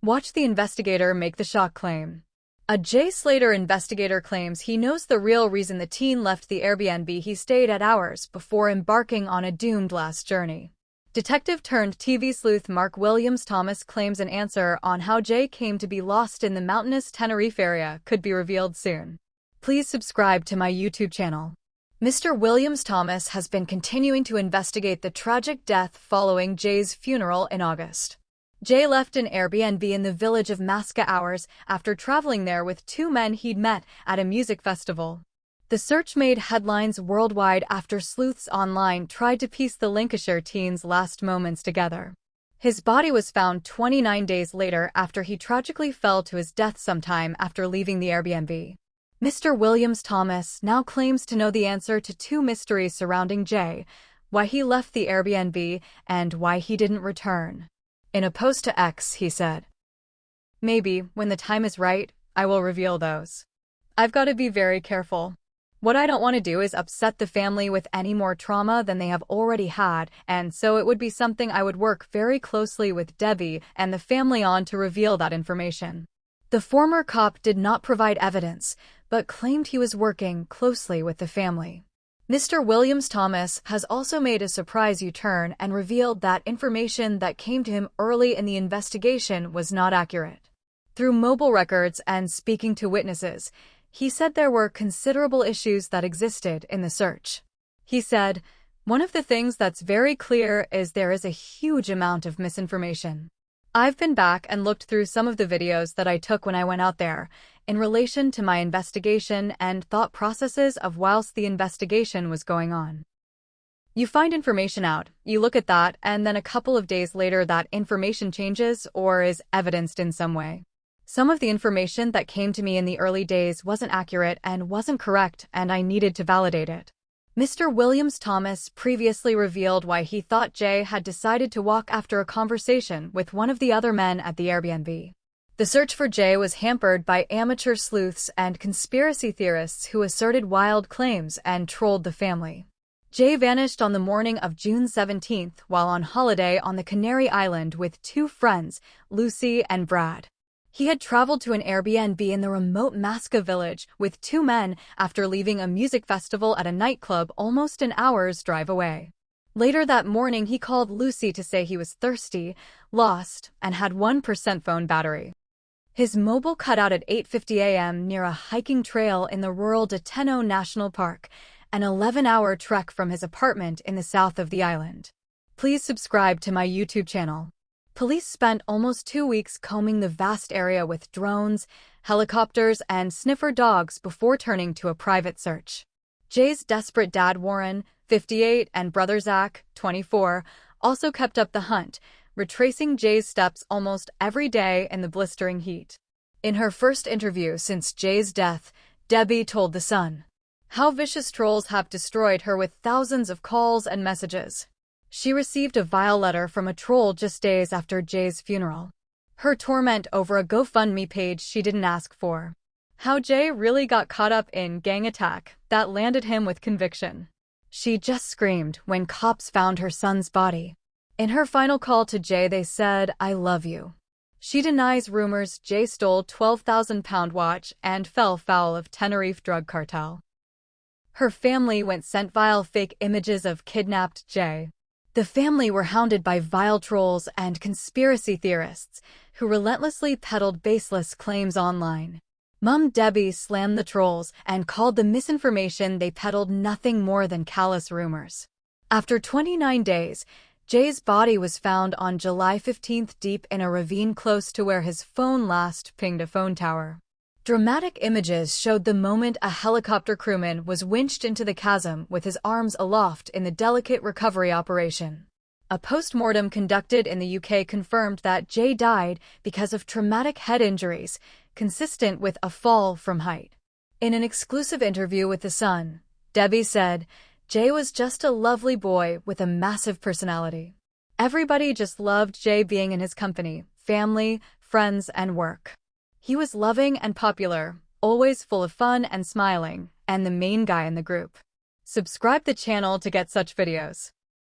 Watch the investigator make the shock claim. A Jay Slater investigator claims he knows the real reason the teen left the Airbnb he stayed at hours before embarking on a doomed last journey. Detective-turned-TV sleuth Mark Williams-Thomas claims an answer on how Jay came to be lost in the mountainous Tenerife area could be revealed soon. Please subscribe to my YouTube channel. Mr. Williams-Thomas has been continuing to investigate the tragic death following Jay's funeral in August. Jay left an Airbnb in the village of Masca hours after traveling there with two men he'd met at a music festival. The search made headlines worldwide after sleuths online tried to piece the Lancashire teen's last moments together. His body was found 29 days later after he tragically fell to his death sometime after leaving the Airbnb. Mr. Williams-Thomas now claims to know the answer to two mysteries surrounding Jay: why he left the Airbnb and why he didn't return. In a post to X, he said, "Maybe, when the time is right, I will reveal those. I've got to be very careful. What I don't want to do is upset the family with any more trauma than they have already had, and so it would be something I would work very closely with Debbie and the family on to reveal that information." The former cop did not provide evidence, but claimed he was working closely with the family. Mr. Williams-Thomas has also made a surprise U-turn and revealed that information that came to him early in the investigation was not accurate. Through mobile records and speaking to witnesses, he said there were considerable issues that existed in the search. He said, "One of the things that's very clear is there is a huge amount of misinformation. I've been back and looked through some of the videos that I took when I went out there, in relation to my investigation and thought processes of whilst the investigation was going on. You find information out, you look at that, and then a couple of days later that information changes or is evidenced in some way. Some of the information that came to me in the early days wasn't accurate and wasn't correct, and I needed to validate it." Mr. Williams-Thomas previously revealed why he thought Jay had decided to walk after a conversation with one of the other men at the Airbnb. The search for Jay was hampered by amateur sleuths and conspiracy theorists who asserted wild claims and trolled the family. Jay vanished on the morning of June 17th while on holiday on the Canary Island with two friends, Lucy and Brad. He had traveled to an Airbnb in the remote Masca village with two men after leaving a music festival at a nightclub almost an hour's drive away. Later that morning, he called Lucy to say he was thirsty, lost, and had 1% phone battery. His mobile cut out at 8:50 a.m. near a hiking trail in the rural Deteno National Park, an 11-hour trek from his apartment in the south of the island. Please subscribe to my YouTube channel. Police spent almost 2 weeks combing the vast area with drones, helicopters, and sniffer dogs before turning to a private search. Jay's desperate dad Warren, 58, and brother Zach, 24, also kept up the hunt, retracing Jay's steps almost every day in the blistering heat. In her first interview since Jay's death, Debbie told The Sun how vicious trolls have destroyed her with thousands of calls and messages. She received a vile letter from a troll just days after Jay's funeral. Her torment over a GoFundMe page she didn't ask for. How Jay really got caught up in gang attack that landed him with conviction. She just screamed when cops found her son's body. In her final call to Jay, they said, "I love you." She denies rumors Jay stole £12,000 watch and fell foul of Tenerife drug cartel. Her family sent vile fake images of kidnapped Jay. The family were hounded by vile trolls and conspiracy theorists who relentlessly peddled baseless claims online. Mum Debbie slammed the trolls and called the misinformation they peddled nothing more than callous rumors. After 29 days, Jay's body was found on July 15th deep in a ravine close to where his phone last pinged a phone tower. Dramatic images showed the moment a helicopter crewman was winched into the chasm with his arms aloft in the delicate recovery operation. A post-mortem conducted in the UK confirmed that Jay died because of traumatic head injuries, consistent with a fall from height. In an exclusive interview with The Sun, Debbie said, "Jay was just a lovely boy with a massive personality. Everybody just loved Jay being in his company, family, friends, and work. He was loving and popular, always full of fun and smiling, and the main guy in the group." Subscribe the channel to get such videos.